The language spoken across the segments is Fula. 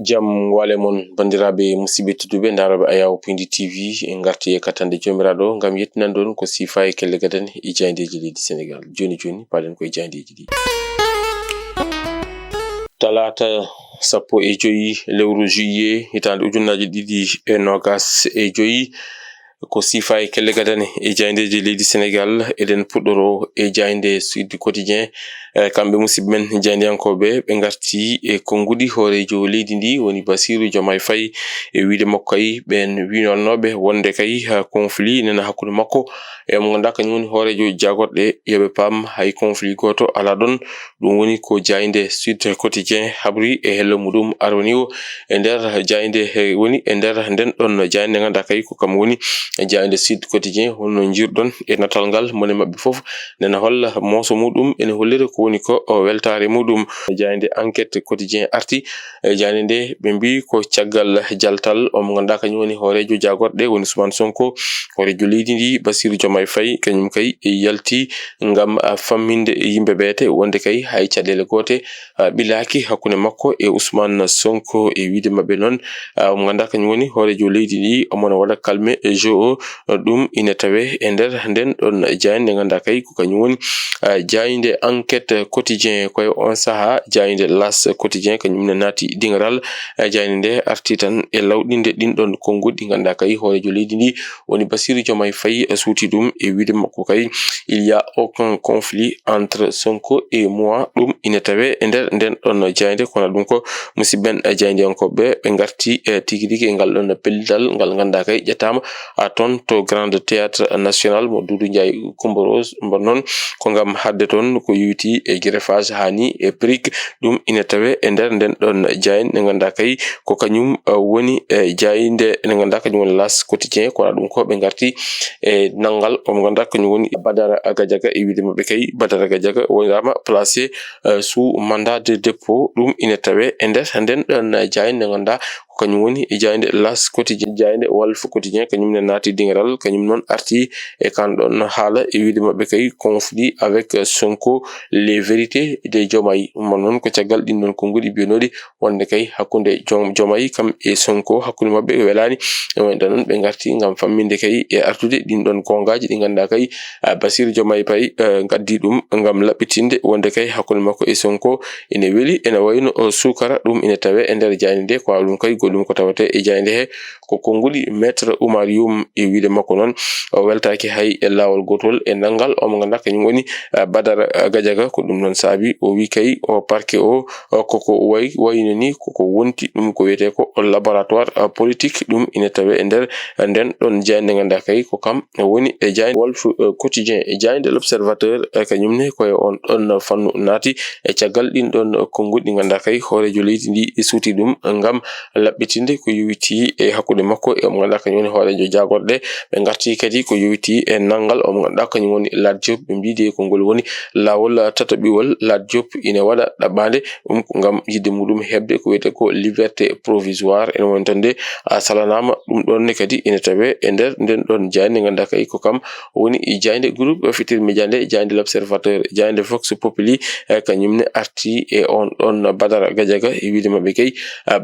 jam wale mon bandirabe musibe tudube ndarabe ayaw pindi tv en garti e katande jomirado ngam yettinan don ko sifa e kelle gadan e jayndeji di Senegal joni palen ko jayndeji di talata sappo e joyi lewru juillet hitande ujunnaji ɗiɗi e nogas e joyi ko sifa e kelle gadan e jayndeji di Senegal eden puɗɗoro e jaynde Sud Quotidien kamɓe musidɓe men jayndiyankoɓe ɓe garti e konngudi hoorejo leydi ndi woni Bassirou Diomaye Faye e wiide makko kay ɓen winonnoɓe wonde kay conflit nena hakkude makko e mo ganduɗa kañum woni hoorejo jagorɗe yoɓe paam hay conflit goto ala ɗon ɗum woni ko jaynde Sud Quotidien habri e hello muɗum arwani o e nder jaynde woni e nder nden ɗon jaynde ganduɗa kay ko kam woni jaynde Sud Quotidien holno jirɗon e natal ngal mone mabɓe foof nena holla moso muɗum ene hollira ko woni ko weltare muɗum. Jaynde Enquête Quotidien arti jaynde nde ɓe mbi ko caggal jaltal o mo ganduɗa kañum woni hoorejo jagorɗe woni Ousmane Sonko hoorejo leydi ndi Bassirou Diomaye Faye kañum kay yalti ngam famminde yimɓe ɓeete wonde kay hay caɗele gote ɓilaki hakkude makko e Ousmane Sonko e wiide mabɓe noon mo ganduɗa kañum woni hoorejo leydi ndi omona waɗa calme jeu o ɗum ina tawe e nder nden ɗon jaynde ganduɗa kay ko kañum woni jaynde Enquête Quotidien koye on saha jaynde Las Quotidien kañum ne naati dingaral jaynde nde arti tan e lawɗinde ɗin ɗon konngudi ganduɗa kay hoorejo leydi ndi woni Bassirou Diomaye Faye suuti ɗum e wiide makko kay il y a aucun conflit entre Sonko et moi ɗum ina tawe e nder nden ɗon jaynde kono ɗum ko musidɓe men jayndiyankoɓe ɓe garti tigi rigi e ngal ɗon pellittal ngal ganduɗa kay ƴettama toon to Grande Théâtre National mo Doudou Ndiaye Coumba Rose mbo noon ko ngam hadde toon ko yowiti e greffage hani e brique ɗum ina tawe e nder nden ɗon jaynde nde ganduɗa kay ko kañum woni jaynde nde ganduɗa kañum woni Las Quotidien kono ɗum ko ɓe garti e nanggal omo ganduɗa kañum woni Badara Gadiaga e wiide mabɓe kay Badara Gadiaga wonama placé sous mandat de dépôt ɗum ina tawe e nder nden ɗon jaynde nde ganduɗa ko kañum woni jaynde Las Quotidien jaynde Walf Quotidien kañum ne naati dingaral kañum noon arti e kan ɗon haala e wiide mabɓe kay conflit avec Sonko les vérités de Diomaye mo noon ko caggal ɗin ɗon konngudi binoɗi wonde kay hakkunde Diomaye kam e Sonko hakkude mabɓe welani e wonde noon ɓe garti ngam famminde kay e artude ɗin ɗon gongaji ɗi ganduɗa kay Bassirou Diomaye Faye gaddi ɗum ngam laɓɓitinde wonde kay hakkude makko e Sonko ene weli ene wayno sukara ɗum ina tawe e nder jaynde nde ko ɗum kay goɗɗum ko tawate e jaynde he ko konngudi maître Oumar Youm e wiide makko noon o weltaki hay e lawol gotol e nanggal omo ganduɗa kañum woni Badara Gadiaga ko ɗum noon saabi o wi kay o parquet o koko wayno ni koko wonti ɗum ko wiyete ko laboratoire politique ɗum ina tawe e nder nden ɗon jaynde ganduɗa kay ko kam woni e jaynde Walf Quotidien e jaynde L'Observateur kañum ne koye on ɗon fannu naati e caggal ɗin ɗon konngudi ganduɗa kay hoorejo leydi ndi suuti ɗum ngam laɓɓitinde ko yowiti e hakkude makko e omo ganduɗa kañum woni hoorejo jagorɗe ɓe garti kadi ko yowiti e nanggal omo ganduɗa kañum woni Lat Diop ɓe mbide ko ngol woni lawol tataɓiwol Lat Diop ina waɗa ɗaɓɓade ɗum ngam yidde muɗum hebde ko wiyete ko liberté provisoire ene wontande salanama ɗum ɗon ne kadi ina tawe e nder nden ɗon jaynde ganduɗa kay ko kam woni jaynde groupe Futurs Médias nde jaynde L'Observateur jaynde Vox Populi kañum ne arti e on ɗon Badara Gadiaga e wiide mabɓe kay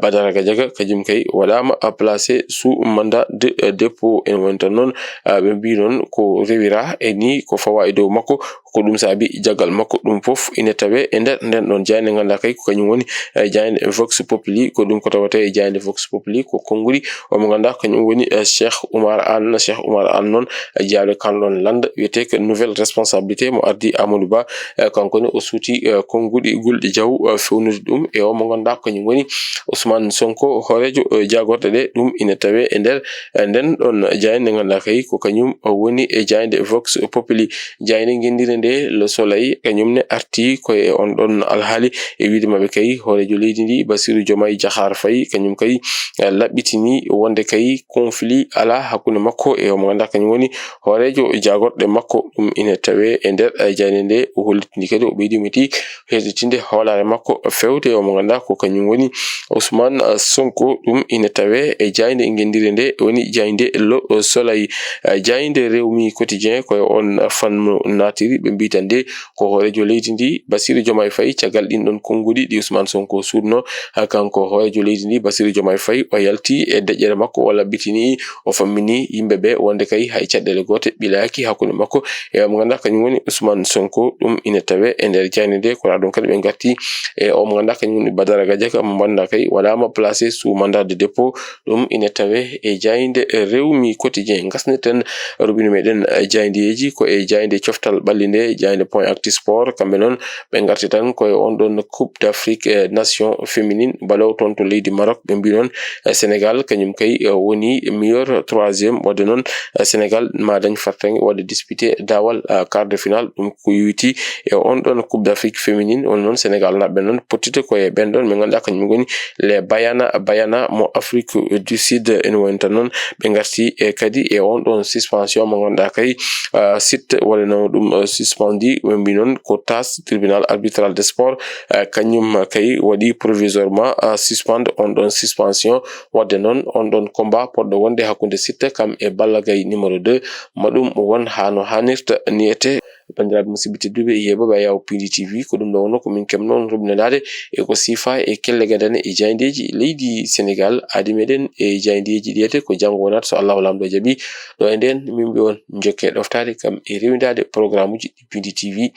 Badara Gadiaga kañum kay waɗama placé sous mandat de dépôt en wonta noon ɓe mbi noon ko rewira e ni ko fawa e dow makko ko ɗum saabi jaggal makko ɗum foof ina tawe e nder nden ɗon jaynde ganduɗa kay ko kañum woni jaynde Vox Populi ko ɗum ko tawate e jaynde Vox Populi ko konngudi omo ganduɗa kañum woni Cheikh Oumar Anne noon jaaɗo kanɗon landa wiyete que nouvelle responsabilité mo ardi Amadou Ba kanko ne o suuti konngudi Gulɗe Diaw fewnude ɗum e omo ganduɗa kañum woni Ousmane Sonko hoorejo jagorɗe ɗe ɗum ina tawe e nder nden ɗon jaynde ganduɗa kay ko kañum woni e jaynde Vox Populi jaynde gendire nde Le Soleil kañum ne arti koye on ɗon alhaali e wiide mabɓe kay hoorejo leydi ndi Bassirou Diomaye Diakhar Faye kañum kay laɓɓitini wonde kay conflit ala hakkude makko e omo ganduɗa kañum woni hoorejo jagorɗe makko ɗum ina tawe e nder jaynde nde o hollitini kadi o ɓeydimiti hesitinde hoolare makko fewte omo ganduɗa ko kañum woni Ousmane Sonko ɗum ina tawe e jaynde jayde ngendire nde woni jayde lo soleil. Jayde rewmi quotidien ko on fanno natiri be mbitande ko horejo leydi ndi Bassirou Diomaye Faye caggal din don kongudi di Ousmane Sonko surno kanko horejo leydi ndi Bassirou Diomaye Faye o yalti e dejjere makko wala bitini o fammini yimbe wonde kay hay caddele gote bilaki hakkunde makko e mo ganda kanyum woni Ousmane Sonko dum ina tawe e nder jayde nde ko don kadi be gatti e o mo ganda kanyum woni Badara Gadiaga mo banda kay wala ma placé sous mandat de dépôt dum ina tawe e jayde rewmi quotidien gasneten rubinu meden jaydeji ko e jayde coftal ballinde jayde point actu sport kambe non be garti tan ko on don coupe d'Afrique nation féminine balaw ton to leydi Maroc be mbi non Sénégal kanyum kay woni meilleur troisième wade non Sénégal ma dañ fartang wade disputé dawal quart de finale dum ko yuti e on don coupe d'Afrique féminine on non Sénégal na be non potite ko e ben don me ganda kanyum goni les bayana mo Afrique du Sud en wonta non be garti e kadi e on don suspension mo ganda kay site wala no dum suspendi mbi non ko tas tribunal arbitral des sports kanyum kay wadi provisoirement suspendre on don suspension wadde non on don combat poddo wonde hakkunde site kam e Balla Gaye numéro 2 madum won hano hanirta niete bandiraɓe musibiti dube yeba ba yaw Pindi TV ko dum do ko min kem non rubnelade e ko sifa e kelle gadane e jayndeji leydi Sénégal adi meden e jayndeji diete ko jango wonat so Allah lamdo jabi do enden min be won jokke doftade kam e rewindade programme uji Pindi TV